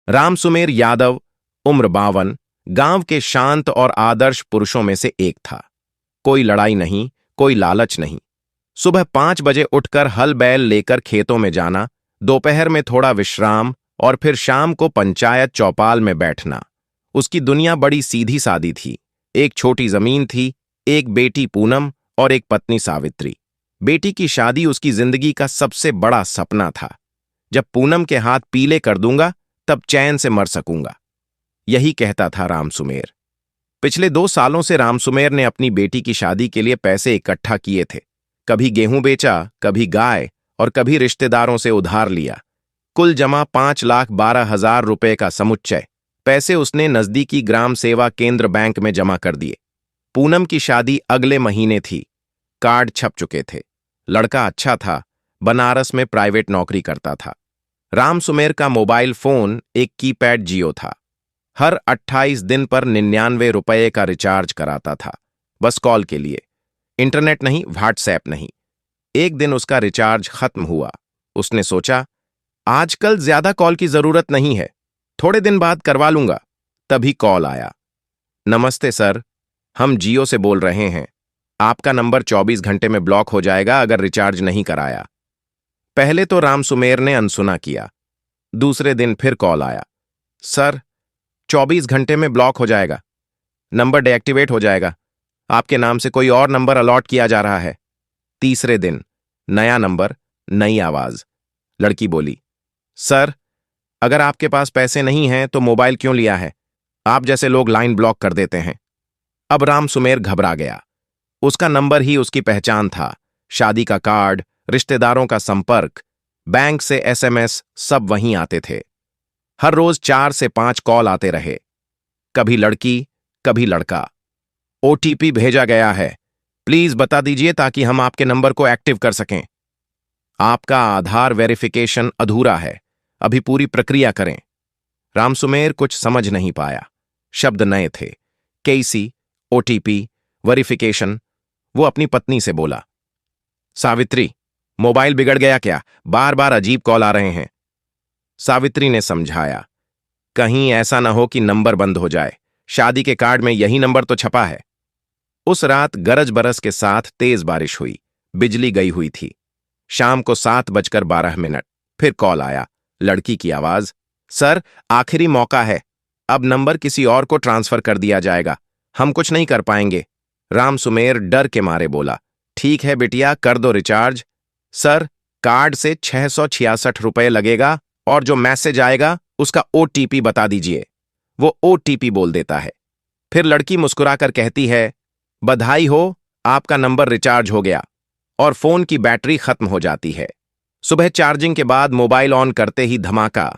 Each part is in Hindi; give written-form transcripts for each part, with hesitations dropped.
राम सुमेर यादव, उम्र 52, गांव के शांत और आदर्श पुरुषों में से एक था। कोई लड़ाई नहीं, कोई लालच नहीं। सुबह 5 बजे उठकर हल बैल लेकर खेतों में जाना, दोपहर में थोड़ा विश्राम और फिर शाम को पंचायत चौपाल में बैठना। उसकी दुनिया बड़ी सीधी सादी थी। एक छोटी जमीन थी, एक बेटी पूनम और एक पत्नी सावित्री। बेटी की शादी उसकी जिंदगी का सबसे बड़ा सपना था। जब पूनम के हाथ पीले कर दूंगा तब चैन से मर सकूंगा, यही कहता था राम सुमेर। पिछले 2 सालों से राम सुमेर ने अपनी बेटी की शादी के लिए पैसे इकट्ठा किए थे। कभी गेहूं बेचा, कभी गाय और कभी रिश्तेदारों से उधार लिया। कुल जमा 5,12,000 रुपए का समुच्चय पैसे उसने नजदीकी ग्राम सेवा केंद्र बैंक में जमा कर दिए। पूनम की शादी अगले महीने थी। कार्ड छप चुके थे। लड़का अच्छा था, बनारस में प्राइवेट नौकरी करता था। राम सुमेर का मोबाइल फोन एक कीपैड जियो था। हर 28 दिन पर 99 रुपए का रिचार्ज कराता था, बस कॉल के लिए। इंटरनेट नहीं, व्हाट्सएप नहीं। एक दिन उसका रिचार्ज खत्म हुआ। उसने सोचा, आजकल ज्यादा कॉल की जरूरत नहीं है, थोड़े दिन बाद करवा लूंगा। तभी कॉल आया। नमस्ते सर, हम जियो से बोल रहे हैं। आपका नंबर 24 घंटे में ब्लॉक हो जाएगा अगर रिचार्ज नहीं कराया। पहले तो राम सुमेर ने अनसुना किया। दूसरे दिन फिर कॉल आया। सर, 24 घंटे में ब्लॉक हो जाएगा, नंबर डीएक्टिवेट हो जाएगा, आपके नाम से कोई और नंबर अलॉट किया जा रहा है। तीसरे दिन नया नंबर, नई आवाज। लड़की बोली, सर, अगर आपके पास पैसे नहीं हैं तो मोबाइल क्यों लिया है? आप जैसे लोग लाइन ब्लॉक कर देते हैं। अब राम सुमेर घबरा गया। उसका नंबर ही उसकी पहचान था। शादी का कार्ड, रिश्तेदारों का संपर्क, बैंक से एसएमएस सब वहीं आते थे। हर रोज 4 से 5 कॉल आते रहे। कभी लड़की, कभी लड़का। ओटीपी भेजा गया है, प्लीज बता दीजिए ताकि हम आपके नंबर को एक्टिव कर सकें। आपका आधार वेरिफिकेशन अधूरा है, अभी पूरी प्रक्रिया करें। राम सुमेर कुछ समझ नहीं पाया। शब्द नए थे। केसी, ओटीपी, वेरिफिकेशन। वो अपनी पत्नी से बोला, सावित्री, मोबाइल बिगड़ गया क्या? बार बार अजीब कॉल आ रहे हैं। सावित्री ने समझाया, कहीं ऐसा ना हो कि नंबर बंद हो जाए। शादी के कार्ड में यही नंबर तो छपा है। उस रात गरज बरस के साथ तेज बारिश हुई। बिजली गई हुई थी। शाम को 7:12 फिर कॉल आया। लड़की की आवाज, सर, आखिरी मौका है, अब नंबर किसी और को ट्रांसफर कर दिया जाएगा, हम कुछ नहीं कर पाएंगे। राम सुमेर डर के मारे बोला, ठीक है बिटिया, कर दो रिचार्ज। सर, कार्ड से 666 रुपए लगेगा और जो मैसेज आएगा उसका ओटीपी बता दीजिए। वो ओटीपी बोल देता है। फिर लड़की मुस्कुराकर कहती है, बधाई हो, आपका नंबर रिचार्ज हो गया। और फोन की बैटरी खत्म हो जाती है। सुबह चार्जिंग के बाद मोबाइल ऑन करते ही धमाका।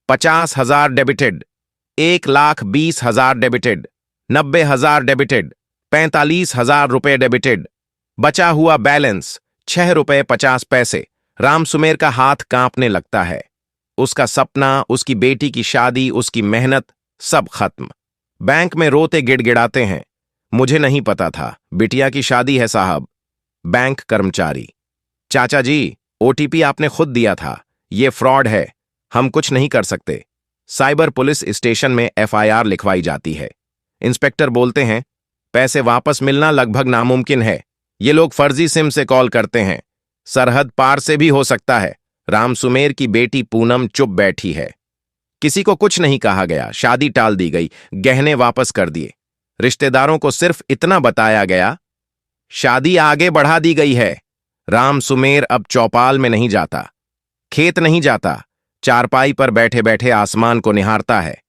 50,000 डेबिटेड, 1,20,000 डेबिटेड, 90,000 डेबिटेड, 45,000 रुपए डेबिटेड, बचा हुआ बैलेंस 6 रुपए 50 पैसे। राम सुमेर का हाथ कांपने लगता है। उसका सपना, उसकी बेटी की शादी, उसकी मेहनत, सब खत्म। बैंक में रोते गिड़गिड़ाते हैं, मुझे नहीं पता था, बिटिया की शादी है साहब। बैंक कर्मचारी, चाचा जी, ओटीपी आपने खुद दिया था, ये फ्रॉड है, हम कुछ नहीं कर सकते। साइबर पुलिस स्टेशन में एफआईआर लिखवाई जाती है। इंस्पेक्टर बोलते हैं, पैसे वापस मिलना लगभग नामुमकिन है, ये लोग फर्जी सिम से कॉल करते हैं, सरहद पार से भी हो सकता है। राम सुमेर की बेटी पूनम चुप बैठी है। किसी को कुछ नहीं कहा गया, शादी टाल दी गई, गहने वापस कर दिए। रिश्तेदारों को सिर्फ इतना बताया गया, शादी आगे बढ़ा दी गई है। राम सुमेर अब चौपाल में नहीं जाता, खेत नहीं जाता, चारपाई पर बैठे बैठे आसमान को निहारता है।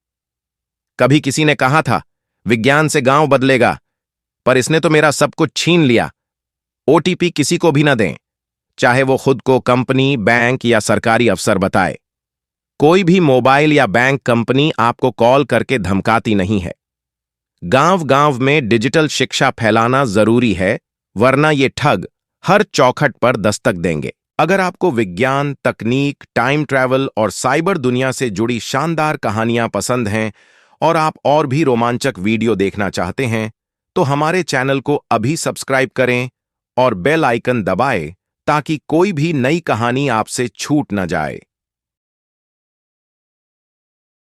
कभी किसी ने कहा था, विज्ञान से गांव बदलेगा, पर इसने तो मेरा सब कुछ छीन लिया। ओटीपी किसी को भी न दें, चाहे वो खुद को कंपनी, बैंक या सरकारी अफसर बताए। कोई भी मोबाइल या बैंक कंपनी आपको कॉल करके धमकाती नहीं है। गांव गांव में डिजिटल शिक्षा फैलाना जरूरी है, वरना ये ठग हर चौखट पर दस्तक देंगे। अगर आपको विज्ञान, तकनीक, टाइम ट्रैवल और साइबर दुनिया से जुड़ी शानदार कहानियां पसंद हैं और आप और भी रोमांचक वीडियो देखना चाहते हैं, तो हमारे चैनल को अभी सब्सक्राइब करें और बेल आइकन दबाएं ताकि कोई भी नई कहानी आपसे छूट न जाए।